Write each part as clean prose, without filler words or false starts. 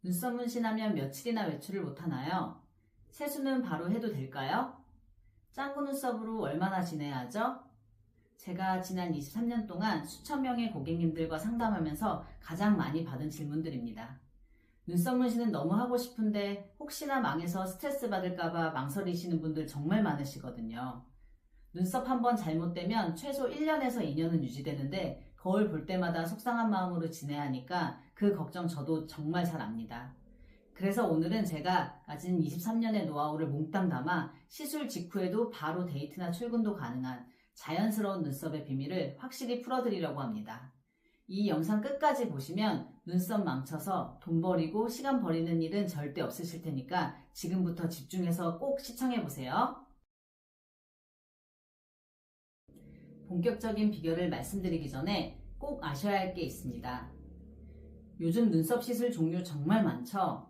눈썹 문신하면 며칠이나 외출을 못하나요? 세수는 바로 해도 될까요? 짱구 눈썹으로 얼마나 지내야 하죠? 제가 지난 23년 동안 수천 명의 고객님들과 상담하면서 가장 많이 받은 질문들입니다. 눈썹 문신은 너무 하고 싶은데 혹시나 망해서 스트레스 받을까봐 망설이시는 분들 정말 많으시거든요. 눈썹 한번 잘못되면 최소 1년에서 2년은 유지되는데 거울 볼 때마다 속상한 마음으로 지내야 하니까 그 걱정 저도 정말 잘 압니다. 그래서 오늘은 제가 가진 23년의 노하우를 몽땅 담아 시술 직후에도 바로 데이트나 출근도 가능한 자연스러운 눈썹의 비밀을 확실히 풀어드리려고 합니다. 이 영상 끝까지 보시면 눈썹 망쳐서 돈 버리고 시간 버리는 일은 절대 없으실 테니까 지금부터 집중해서 꼭 시청해보세요. 본격적인 비결을 말씀드리기 전에 꼭 아셔야 할 게 있습니다. 요즘 눈썹 시술 종류 정말 많죠?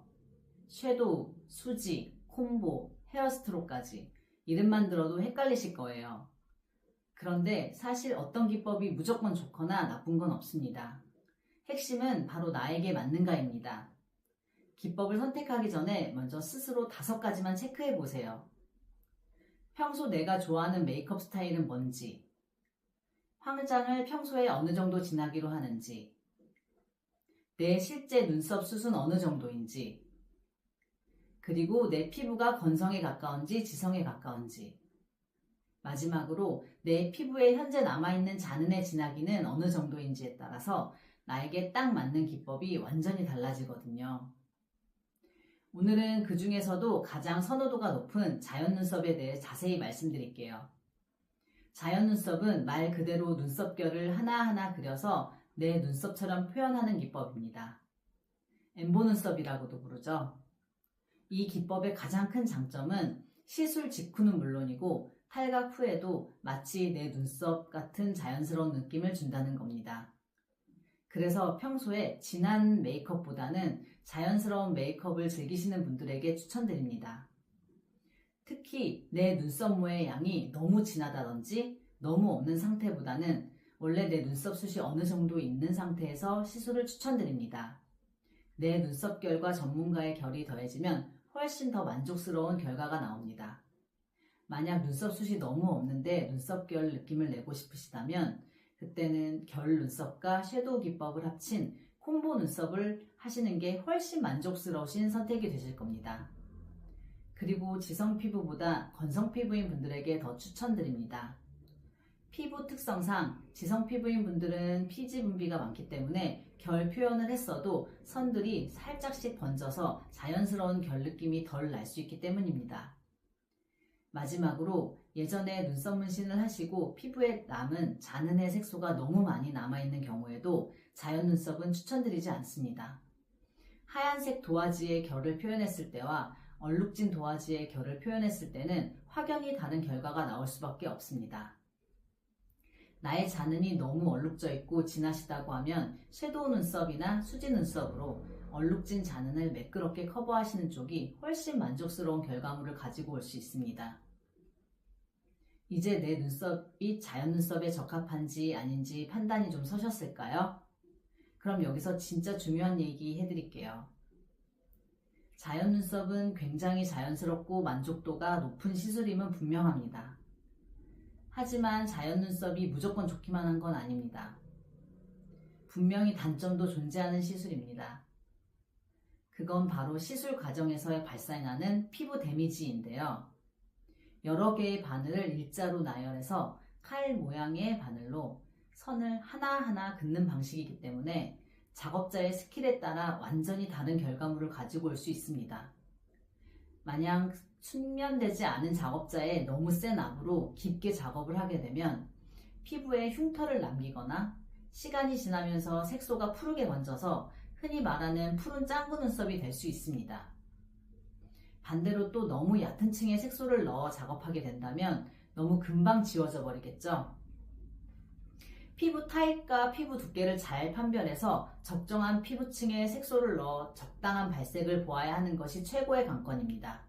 섀도우, 수지, 콤보, 헤어스트로까지 이름만 들어도 헷갈리실 거예요. 그런데 사실 어떤 기법이 무조건 좋거나 나쁜 건 없습니다. 핵심은 바로 나에게 맞는가입니다. 기법을 선택하기 전에 먼저 스스로 5가지만 체크해 보세요. 평소 내가 좋아하는 메이크업 스타일은 뭔지, 화장을 평소에 어느 정도 진하기로 하는지, 내 실제 눈썹 숱은 어느 정도인지, 그리고 내 피부가 건성에 가까운지 지성에 가까운지, 마지막으로 내 피부에 현재 남아있는 잔흔의 진하기는 어느 정도인지에 따라서 나에게 딱 맞는 기법이 완전히 달라지거든요. 오늘은 그 중에서도 가장 선호도가 높은 자연 눈썹에 대해 자세히 말씀드릴게요. 자연 눈썹은 말 그대로 눈썹결을 하나하나 그려서 내 눈썹처럼 표현하는 기법입니다. 엠보 눈썹이라고도 부르죠. 이 기법의 가장 큰 장점은 시술 직후는 물론이고 탈각 후에도 마치 내 눈썹 같은 자연스러운 느낌을 준다는 겁니다. 그래서 평소에 진한 메이크업보다는 자연스러운 메이크업을 즐기시는 분들에게 추천드립니다. 특히 내 눈썹모의 양이 너무 진하다든지 너무 없는 상태보다는 원래 내 눈썹 숱이 어느 정도 있는 상태에서 시술을 추천드립니다. 내 눈썹결과 전문가의 결이 더해지면 훨씬 더 만족스러운 결과가 나옵니다. 만약 눈썹 숱이 너무 없는데 눈썹결 느낌을 내고 싶으시다면 그때는 결 눈썹과 섀도우 기법을 합친 콤보 눈썹을 하시는 게 훨씬 만족스러우신 선택이 되실 겁니다. 그리고 지성 피부보다 건성 피부인 분들에게 더 추천드립니다. 피부 특성상 지성 피부인 분들은 피지 분비가 많기 때문에 결 표현을 했어도 선들이 살짝씩 번져서 자연스러운 결 느낌이 덜 날 수 있기 때문입니다. 마지막으로 예전에 눈썹 문신을 하시고 피부에 남은 잔흔의 색소가 너무 많이 남아있는 경우에도 자연 눈썹은 추천드리지 않습니다. 하얀색 도화지의 결을 표현했을 때와 얼룩진 도화지의 결을 표현했을 때는 확연히 다른 결과가 나올 수밖에 없습니다. 나의 잔흔이 너무 얼룩져 있고 진하시다고 하면 섀도우 눈썹이나 수지 눈썹으로 얼룩진 잔흔을 매끄럽게 커버하시는 쪽이 훨씬 만족스러운 결과물을 가지고 올 수 있습니다. 이제 내 눈썹이 자연 눈썹에 적합한지 아닌지 판단이 좀 서셨을까요? 그럼 여기서 진짜 중요한 얘기 해드릴게요. 자연 눈썹은 굉장히 자연스럽고 만족도가 높은 시술임은 분명합니다. 하지만 자연 눈썹이 무조건 좋기만 한 건 아닙니다. 분명히 단점도 존재하는 시술입니다. 그건 바로 시술 과정에서 발생하는 피부 데미지인데요. 여러 개의 바늘을 일자로 나열해서 칼 모양의 바늘로 선을 하나하나 긋는 방식이기 때문에 작업자의 스킬에 따라 완전히 다른 결과물을 가지고 올 수 있습니다. 만약 숙련되지 않은 작업자의 너무 센 압으로 깊게 작업을 하게 되면 피부에 흉터를 남기거나 시간이 지나면서 색소가 푸르게 번져서 흔히 말하는 푸른 짱구 눈썹이 될 수 있습니다. 반대로 또 너무 얕은 층에 색소를 넣어 작업하게 된다면 너무 금방 지워져 버리겠죠. 피부 타입과 피부 두께를 잘 판별해서 적정한 피부층에 색소를 넣어 적당한 발색을 보아야 하는 것이 최고의 관건입니다.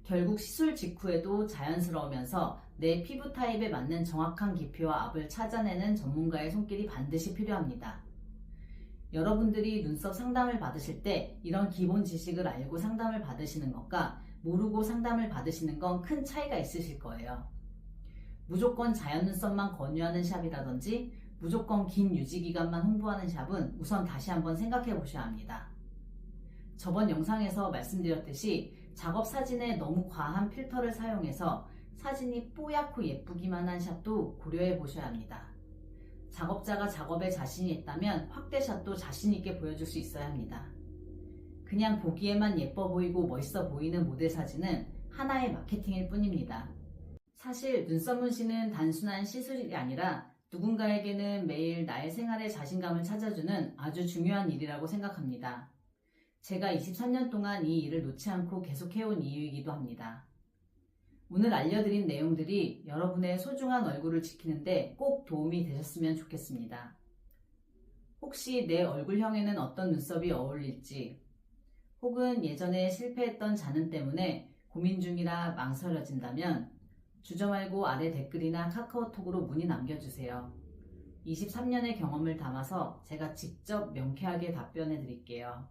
결국 시술 직후에도 자연스러우면서 내 피부 타입에 맞는 정확한 기표와 압을 찾아내는 전문가의 손길이 반드시 필요합니다. 여러분들이 눈썹 상담을 받으실 때 이런 기본 지식을 알고 상담을 받으시는 것과 모르고 상담을 받으시는 건 큰 차이가 있으실 거예요. 무조건 자연 눈썹만 권유하는 샵이라든지 무조건 긴 유지기간만 홍보하는 샵은 우선 다시 한번 생각해 보셔야 합니다. 저번 영상에서 말씀드렸듯이 작업 사진에 너무 과한 필터를 사용해서 사진이 뽀얗고 예쁘기만 한 샵도 고려해 보셔야 합니다. 작업자가 작업에 자신이 있다면 확대샷도 자신있게 보여줄 수 있어야 합니다. 그냥 보기에만 예뻐 보이고 멋있어 보이는 모델 사진은 하나의 마케팅일 뿐입니다. 사실 눈썹 문신은 단순한 시술이 아니라 누군가에게는 매일 나의 생활에 자신감을 찾아주는 아주 중요한 일이라고 생각합니다. 제가 23년 동안 이 일을 놓지 않고 계속해온 이유이기도 합니다. 오늘 알려드린 내용들이 여러분의 소중한 얼굴을 지키는데 꼭 도움이 되셨으면 좋겠습니다. 혹시 내 얼굴형에는 어떤 눈썹이 어울릴지, 혹은 예전에 실패했던 자는 때문에 고민 중이라 망설여진다면 주저 말고 아래 댓글이나 카카오톡으로 문의 남겨주세요. 23년의 경험을 담아서 제가 직접 명쾌하게 답변해 드릴게요.